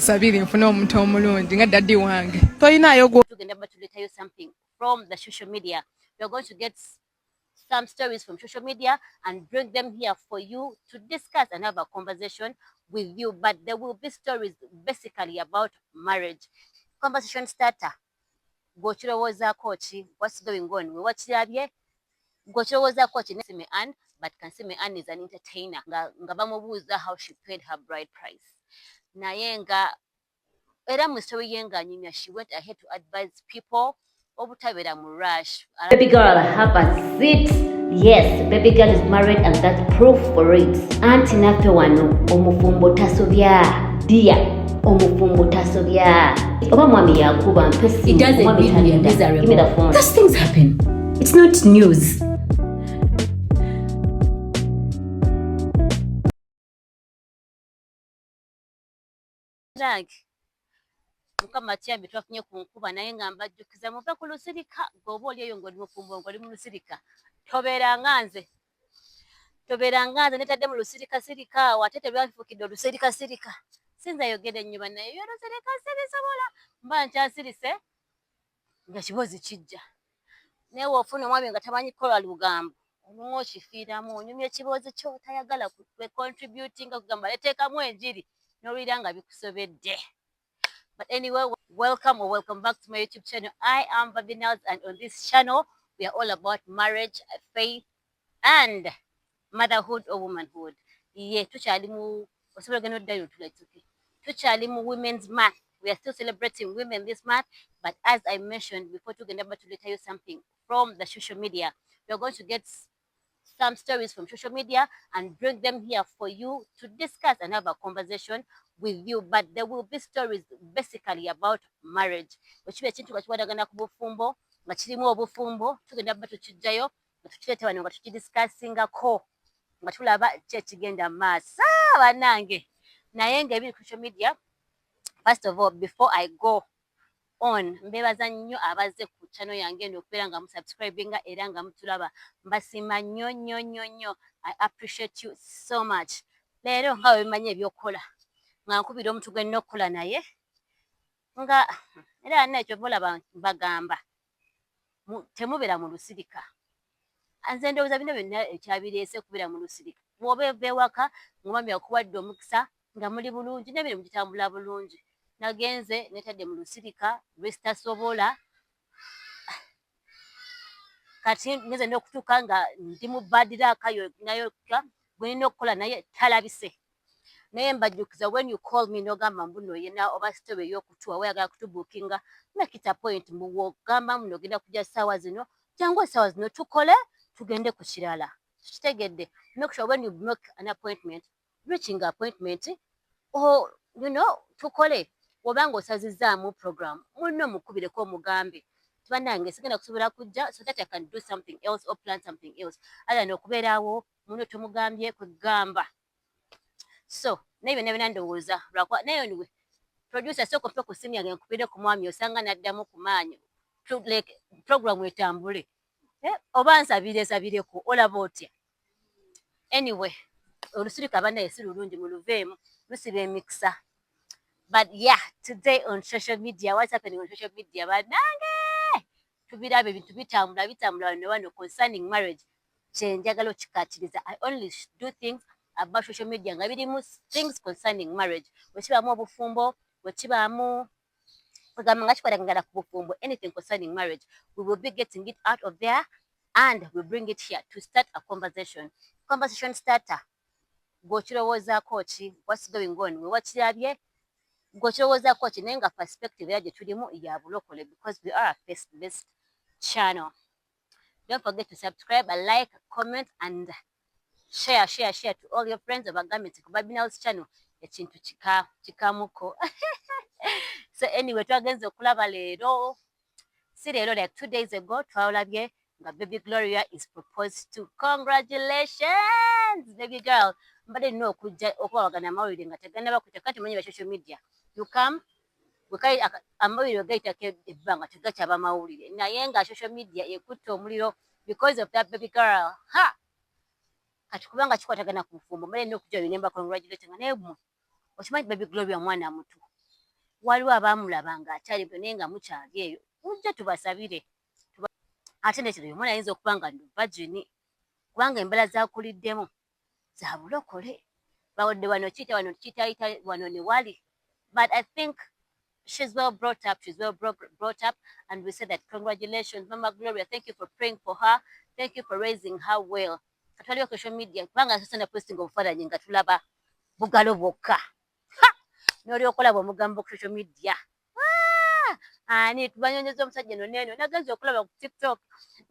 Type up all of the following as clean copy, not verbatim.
Sabiri nfuna omuntu omulungi nga daddy wange. Toyinayo go. Tugenda batuletayo something from the social media. We are going to get some stories from social media and bring them here for you to discuss and have a conversation with you. But there will be stories basically about marriage. Conversation starter. Gochirowozaako ki? What's going on? We watch the Gochirowozaako ki Kasiime Ann, but Kasiime Ann is an entertainer. Nga bamubuuza how she paid her bride price. Naye nga era mu story ye nga nyumya, she went ahead to advise people obutabeera mu rush. Baby girl, have a seat. Yes, baby girl is married and that's proof for it. Auntie naffe wano omufumbo tasobya. Dia omufumbo tasobya. Oba mwami yakuba mpesi. It doesn't mean we are miserable. Give me the phone. Those things happen. It's not news. Mukama kyambi twafunye ku nkuba naye nga mbajjukiza muve ku lusirika ng'oba oli eyo ng'oli mufumbo ng'oli mu lusirika tobeeranga nze netadde mu lusirika awo ate tebyanfukidde olusirika sinza yogera ennyuba naye yolusirika sirisobola mba nkyasirise nga kibozi kijja naye woofuna omwami nga tamanyi kukola lugambo olumu okifiiramu onyumya ekibozi kyo tayagala contributinga kugamba leteekamu enjiri n'olwira nga bikusobedde. But anyway, welcome back to my YouTube channel. I am Buffumbo, and on this channel, we are all about marriage, faith, and motherhood or womanhood. Yeah, tuchali mu Women's Month. We are still celebrating women this month, but as I mentioned before, to tell you something from the social media. We are going to get some stories from social media and bring them here for you to discuss and have a conversation with you. But there will be stories basically about marriage. Wechibe ekintu nga kiwadagana ku bufumbo, nga kirimu obufumbo, tugenda batukijjayo, nga tukireeta wano nga tukidiscussingako, nga tulaba kyekigenda maaso. Bannange, naye nga ebiri ku social media, first of all, before I go on, mbebaza nnyo abazze ku channel yange eno okubeera nga musubscribinga era nga mutulaba. Mbasiima nnyo. I appreciate you so much. Leero nga bwe bimanyi ebyokukola nga nkubira omuntu gwe nnina okukola naye nga era nakyo bolaba bagamba temubeera mu lusirika. Nze ndowooza bino byonna ekyabireese kubeera mu lusirika. Bw'oba eva ewaka ng'omwami akuwadde omukisa nga muli bulungi n'emirimu gitambula bulungi. Nagenze netadde mu lusirika lwesitasobola kati ngenze n'okutuuka nga ndi mu badiraaka nayo gwe nina okukola naye talabise. Naye mbajjukiza, when you call me n'ogamba mbuno yena oba story ey'okutuwa weyagala kutubuukinga, make it a point mugamba muno ogenda kujja ssaawa zino, jangu essaawa zino tukole tugende ku kirala. Tukitegedde. Make sure when you make an appointment, reaching appointment, or tukole. Obanga osazizzaamu program, munno mukubireko omugambe. Bannange sigenda kusobola kujja so that I can do something else or plan something else. Ala n'okubeeraawo munno tomugambye kwegamba. So, naye byonna ndowooza lwakuba naye anyway, producer sooka mpe ku ssimu yange nkubire ku mwami osanga n'addamu ku maanyi. Program etambule. Oba nsabireko olaba otya. Anyway, olusirika bannaye si lulungi muluveemu lusiba emikisa. But yeah, today on social media, what's happening on social media? Bannange! Tubirabe ebintu bitambula wano concerning marriage. Kyenjagala okikkaatiriza. I only do things about social media nga birimu things concerning marriage. Wekibaamu obufumbo, wekibaamu kugamba nga kikwatagana ku bufumbo, anything concerning marriage, we will be getting it out of there and we bring it here to start a conversation. Conversation starter. G'okirowoozaako ki? What's going on? We wakirabye? G'okirowoozaako ki? Naye nga perspective era gye tulimu ya bulokole, because we are a faith-based channel. Don't forget to subscribe, like, comment, and share to all your friends. Obagambe nti ku Babina's channel ekintu kikamuko. So anyway, twagenze okulaba leero. Si leero, like 2 days ago, twalabye nga baby Gloria is proposed to. Congratulations, baby girl. Mbadde nina okujja okwawagana amawulire nga tegannaba kujja kati manyi ba social media. You come, amawulire gayitako ebbanga tegakyaba mawulire. Naye nga social media ekutte omuliro because of that baby girl. Ha! Kati kubanga kikwatagana ku bufumbo mbadde nina okujja ne mba congratulating naye okimanyi baby Gloria mwana muto. waliwo abaamulabanga akyali naye nga mukyali eyo mujja tubasabire ate nekiro yomwana ayinza okuba nga vagini kubanga embeera zakuliddemu za bulokole bawadde wano kiyita wano kitayita wano ne wali but I think she's well brought up. She's well brought up. And we say that congratulations, Mama Gloria. Thank you for praying for her. Thank you for raising her well. Katwali social media. Kubanga sasa posting of father nyinga tulaba bugalo boka. Ha! Nori okola bo mugambo ku social media. Ani tubanyonyezo omusajja no neno. Nagenze okulaba ku TikTok.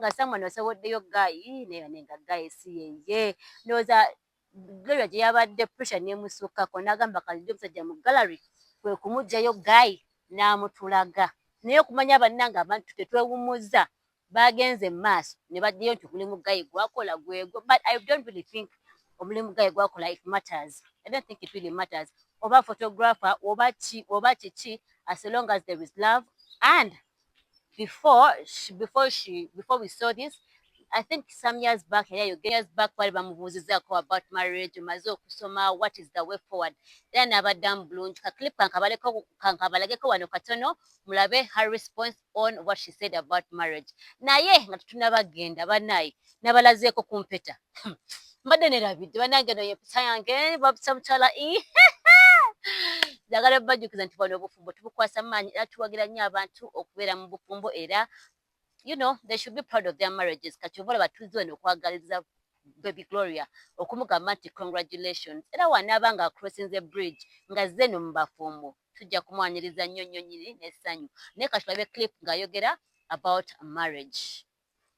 Nga someone wasawodeyo guy. Nenga guy si ye. Noza Gloria gye yabadde pressure nemusuka ko nagamba kalidde omusajja mu gallery. Kwe kumujjayo guy n'amutulaga naye okumanya bannanga abantu tetwewummuza bagenze maaso ne baddeyo nti omulimu guy gwakola gwego but I don't really think omulimu guy gwakola it matters. I don't think it really matters oba photographer oba kiki as long as there is love. And before we saw this, I think some years back, while bamubuuzizaako about marriage, umaze okusoma what is the way forward. Then abaddamu bulungi ka clip kankabalageko wano katono mulabe her response on what she said about marriage. Naye nga tunabagenda bannaye nabalazeeko kumpeta. Mbadde nerabidde bannange no yempisa yange babisa mukyala njagala bajjukiza nti bano obufumbo tubukwasa maanyi era tuwagira nnyo abantu okubeera mu bufumbo era you know, they should be proud of their marriages. Kachobola batuzo no kwagaliza baby Gloria okumugamba nti congratulations. Era wanabanga crossing the bridge nga zeno mbafumbo. Tujja kumwanyiriza nnyo nyiri n'essanyu. Ne katulabe clip ngayogera about marriage.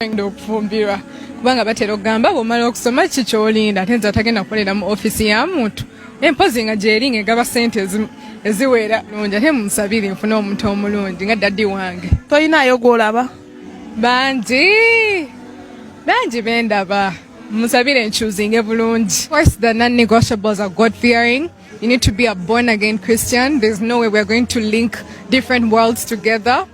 Ndo kufumbirwa kubanga batera okugamba bw'omala okusoma kikyolinda ate nze atagenda kukolera mu ofisi ya muntu empozi nga gyeringa egaba ssente eziwera nonja ate munsabire nfune omuntu omulungi nga daddi wange. Toyinaayo gw'olaba? Banji bendaba musabire nchuzinge bulungi. Of course the non-negotiables are God-fearing. You need to be a born-again Christian. There's no way we're going to link different worlds together.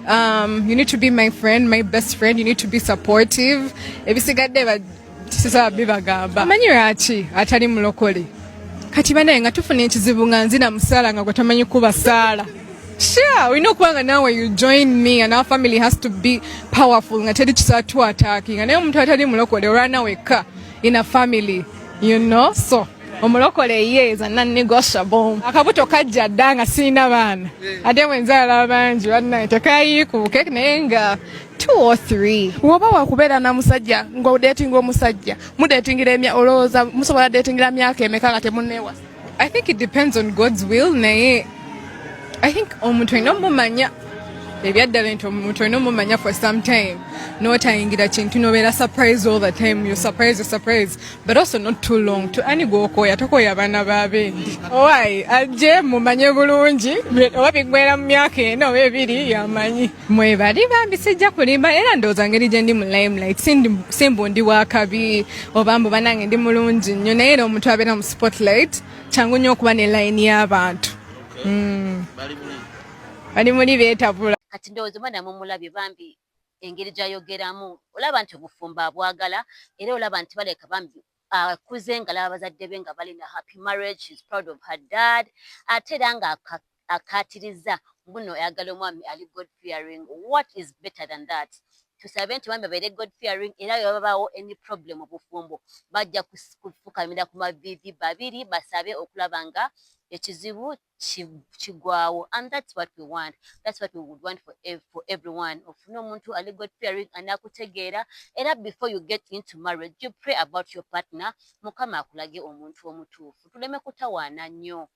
You need to be my friend, my best friend. You need to be supportive. Ebisigadde sisa bibagamba amanyira ki atali mulokole kati banaye nga tufuna ekizibu nga nzina musala nga gwatamanyi kuba sala. Sure, we know kwanga now when you join me and our family has to be powerful. Nga tedi chisatu attacking. And omuntu atali mulokole rana weka in a family, you know? So, omulokole is a non-negotiable. Akabuto kajja danga sina bana. Ate wenzala banji wadna itakayi kukek nenga 2 or 3. Woba wakubeera na musajja ng'odatinga omusajja mudatingira olowooza musobola datingira myaka emeka nga temunneewasa? I think it depends on God's will. Naye I think omuntu ayina omumanya ebyaddala nti omuntu ayina omumanya for some time n'otayingira kintu n'obeera surprise all the time. You surprise but also not too long to ani gw'okooya tokooya abaana b'abendi owaayi ajje mumanye bulungi oba bigwera mu myaka ena oba ebiri yamanyi mwebali bambi sijja kulimba era ndowooza ngeri gye ndi mu limelight simbu ndi wakabi oba mbu banange ndi mulungi nnyo naye era omuntu abeera mu spotlight kyangu nnyo okuba ne line y'abantu. Bali muli beetabula kati ndowooza mwana mumulabye bambi engeri gy'ayogeramu olaba nti obufumbo abwagala era olaba nti baleka bambi akuze nga laba bazadde be nga bali na happy marriage. She's proud of her dad ate era nga akatiriza mbuno ayagala omwami ali God fearing. What is better than that? Tusabe nti bambi babeere God fearing era yababaawo any problem obufumbo bajja kufukamira ku mavivi babiri basabe okulaba nga ekizibu kigwawo. And that's what we want. That's what we would want for everyone. Ofuna omuntu ali God fearing anakutegeera era before you get into marriage you pray about your partner mukama akulage omuntu omutuufu tuleme kutawaana nnyo.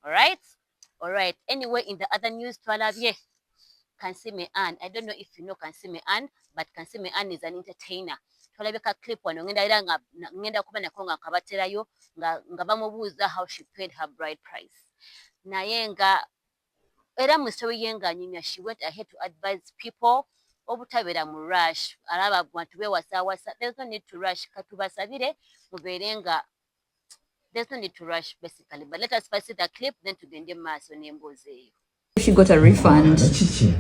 Alright. Anyway, in the other news twalabye Kasiime Ann. I don't know if you know Kasiime Ann, but Kasiime Ann is an entertainer. Twalabye ka clip wano ngenda era nga ngenda kuba nako nga kabaterayo nga bamubuuza how she paid her bride price. Naye nga era mu story yenga nyimya she went ahead to advise people obutabeera mu rush. Alaba abantu bewasaawasa. There's no need to rush. Katubasabire mubeere nga there's no need to rush basically. But let us first see the clip then tugende maaso n'emboozi eyo. She got a refund.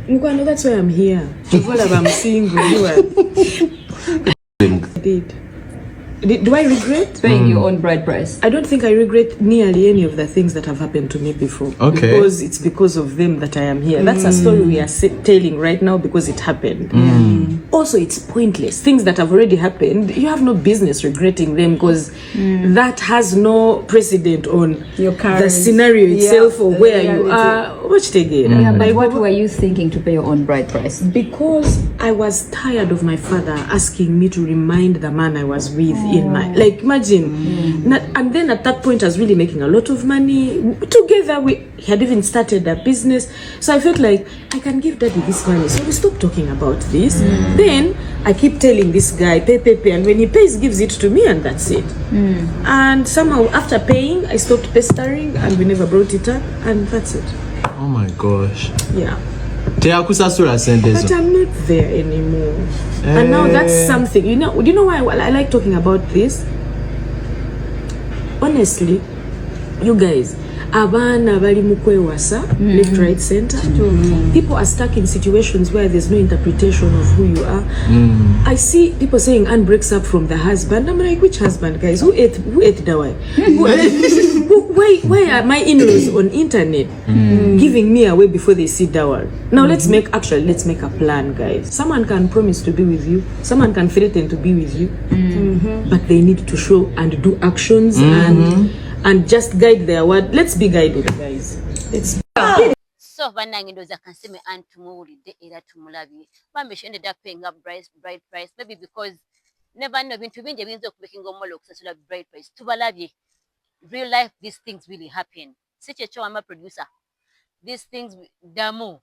Mkwano, that's why I'm here. I'm single. You are. I did. Do I regret paying your own bride price? I don't think I regret nearly any of the things that have happened to me before. Okay. Because it's because of them that I am here. That's a story we are telling right now because it happened. Also, it's pointless. Things that have already happened, you have no business regretting them because that has no precedent on Your the scenario itself or where you are. But what were you thinking to pay your own bride price? Because I was tired of my father asking me to remind the man I was with in my, like, imagine. And then at that point I was really making a lot of money. Together we had even started a business. So I felt like I can give daddy this money. So we stopped talking about this. Then I keep telling this guy, pay. And when he pays, gives it to me and that's it. And somehow after paying, I stopped pestering and we never brought it up and that's it. Oh my gosh. Yeah. But I'm not there anymore. And now that's something. You know why I like talking about this? Honestly, you guys, abana bali mukwewasa, left, right, center. People are stuck in situations where there's no interpretation of who you are. I see people saying Anne breaks up from the husband. I'm like, which husband, guys? Who ate Dawai? Why are my in-laws on internet giving me away before they see Dawar? Now let's make a plan, guys. Someone can promise to be with you. Someone can threaten to be with you. But they need to show and do actions and just guide their word. Let's be guided, guys. So bannange ndoza Kasiime and tumuwulidde era tumulabye. Bambi she ended up paying up bride price maybe because never know bintu bingi ebiyinza okubekinga omuwala okusasula bride price. Tubalabye. Real life, these things really happen. Such a chama producer. These things damu.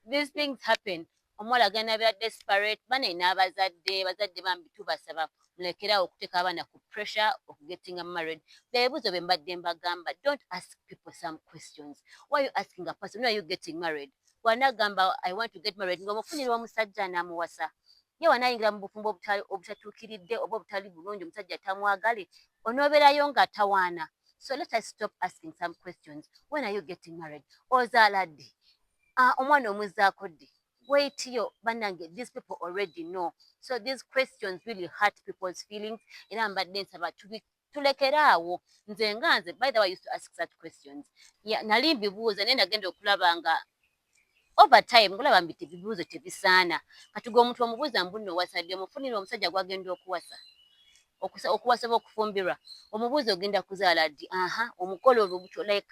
These things happen. Omuwala gana bya desperate bana inabazadde bambi tubasaba mulekera okuteeka abaana ku pressure of getting married. Beebuzo be mbadde mbagamba, don't ask people some questions. Why are you asking a person, when are you getting married? Wanagamba, I want to get married. Ng'omufunira omusajja n'amuwasa. Ye wanayingira mu bufumbo obutatuukiridde oba obutali bulungi omusajja tamwagale onoobeerayo nga tawaana. So let us stop asking some questions. When are you getting married? Ozaala ddi? Omwana omuzzaako ddi? Wait yo, bannange, these people already know. So these questions really hurt people's feelings. Era mbadde nsaba tulekeraawo. Nze by the way, I used to ask such questions. Yeah, nali mbibuuza naye nagenda okulaba nga over time ngulaba mbi tebibuuzo tebisaana. Kati gwe omuntu omubuuza mbuno wasadde omufunira omusajja gwagenda okuwasa okufumbirwa. Omubuuza ogenda kuzaala ddi? Omukolo olwo gutyo like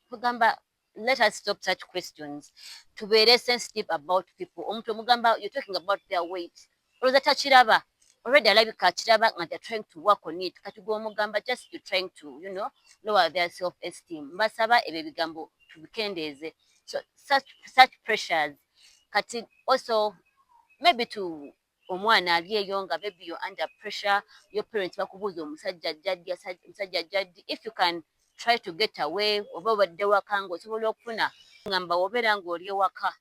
kugamba. Let us stop such questions. To be very sensitive about people. You're talking about their weight. Or that chiraba. Already alabika chiraba and they're trying to work on it. Katugo mugamba just you're trying to, lower their self-esteem. Basaba ebebigambo to bekendeze. So such pressures. Kati also maybe to omwana aliyeyo nga maybe you're under pressure. Your parents bakubuza omusajja jjaddi. If you can try to get away oba obadde waka ng'osobola okufuna ngamba obeera ng'oli ewaka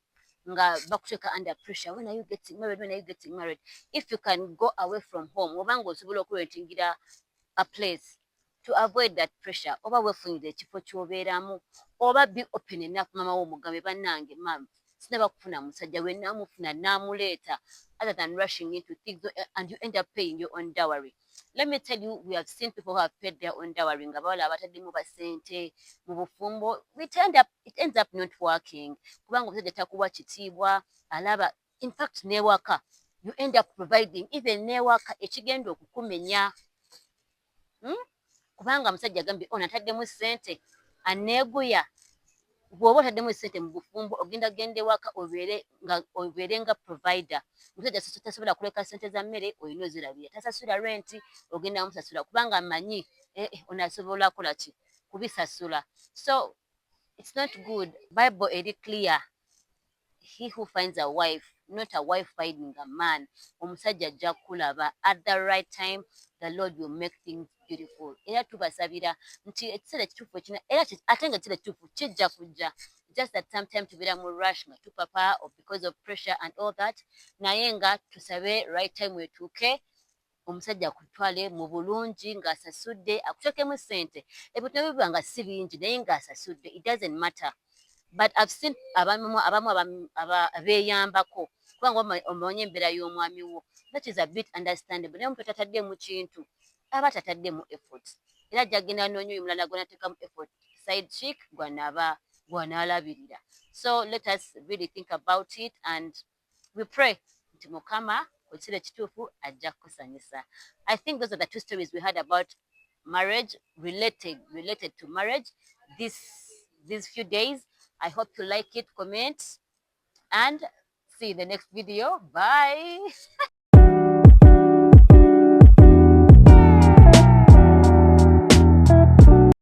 nga bakuteeka under pressure. When are you getting married? If you can go away from home oba ng'osobola okurentingira a place to avoid that pressure oba weefunire ekifo ky'obeeramu oba be open enough mama w'omugambe bannange mama sinaba kufuna musajja we naamufuna naamuleeta other than rushing into things and you end up paying your own dowry. Let me tell you, we have seen people who have paid their own dowry nga bawala abataddemu basente mu bufumbo. It ends up not working. Kubanga omusajja takuwa kitiibwa alaba. In fact, newaka you end up providing even newaka ekigenda okukumenya. Kubanga omusajja agambye onataddemu sente aneeguya. Bw'oba otaddemu sente mu bufumbo ogenda genda ewaka obeere nga provider. Omusajja tasobola kuleka sente za mmere olina ozirabira. Tasasula renti ogenda musasula kubanga amanyi onasobola kola ki kubisasula. So it's not good. Bible eri clear. He who finds a wife, not a wife finding a man. Omusajja ajja kulaba at the right time. The Lord will make things beautiful. Era tubasabira nti ekiseera kituufu ekina era ate nga ekiseera kituufu kijja kujja. Just that sometimes tubeera mu rush nga tupapa or because of pressure and all that. Naye nga tusabe right time wetuuke omusajja akutwale mu bulungi ng'asasudde akuteekemu sente. Ebintu biba nga si bingi naye ng'asasudde. It doesn't matter. But I've seen abamu abeeyambako kubanga omanyi embeera y'omwami wo. That is a bit understandable. Naye omuntu atatadde mu kintu aba tatadde mu effort. Era gyagenda noonya oyo mulala gw'anateekamu effort. Side chick gw'anaalabirira. So let us really think about it and we pray nti Mukama ekiseera ekituufu ajja kukusanyusa. I think those are the two stories we had about marriage related to marriage these few days. I hope you like it, comment, and see you in the next video. Bye.